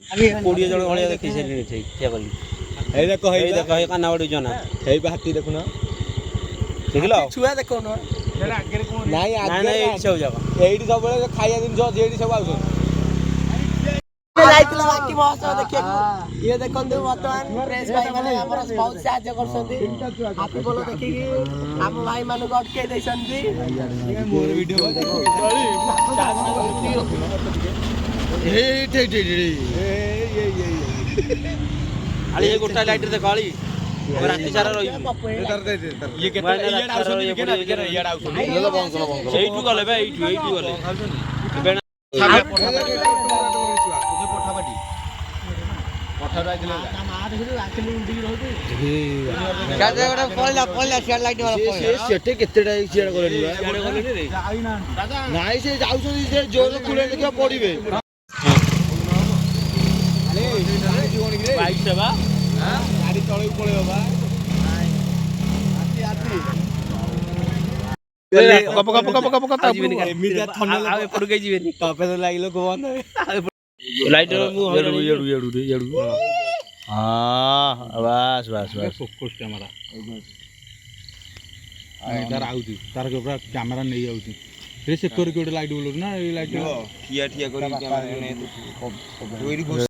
कोड़े जन भाई देखी से ठीक क्या बोली এই দেখো हे काना बड़ी जना এই হাতি দেখো না देखलो छुआ देखो ना ନାଇଁ ना ये सब जगह ଏଇଠି ସବୁବେଳେ ଖାଇବା ଜିନିଷ ଅଛି ଏଇଠି ସବୁ ଆଉଛନ୍ତି ଯାଇଥିଲା ବାକି ମହୋତ୍ସବ ଦେଖିବାକୁ ଇଏ ଦେଖନ୍ତୁ ବର୍ତ୍ତମାନ ପ୍ରେସ ଭାଇ ମାନେ ଆମର ବହୁତ ସାହାଯ୍ୟ କରୁଛନ୍ତି ହାତୀ ପୋଲ ଦେଖିକି ଆମ ଭାଇ ମାନଙ୍କୁ ଅଟକେଇ ଦେଇଛନ୍ତି ମୋର ଭିଡିଓ आली ये गोटा लाइट देखो आली राती सारा रही ये केते इयाड आउଛନ୍ତି इयाड आउଛନ୍ତି ସେଇଠୁ ଗଲେ ବେ ଏଇଠୁ ଗଲେ ସେଠି କେତେଟା ସିଆଡେ ଗଲେଣି ନାଇଁ ସେ ଯାଉଛନ୍ତି ସେ ଜୋର କୁଳେ ଦେଖିବା ପଡିବେ ବାଇକ୍ ସେବା ଗାଡି ତଳକୁ ପଳେଇବ ବା ଏମିତିଆ ଥଣ୍ଡା ଆଉ ଏପଟକୁ ଯିବେନି ତପେ ତ ଲାଗିଲ ବନ୍ଦ ଲାଇଟ୍ ମୁଁ हाँ बस बस बस फोकस कैमरा तार आउची तार पूरा कैमरा नहीं आउची रे सेक्टर के लाइट बोलू ना ये लाइट ठिया ठिया करी कैमरा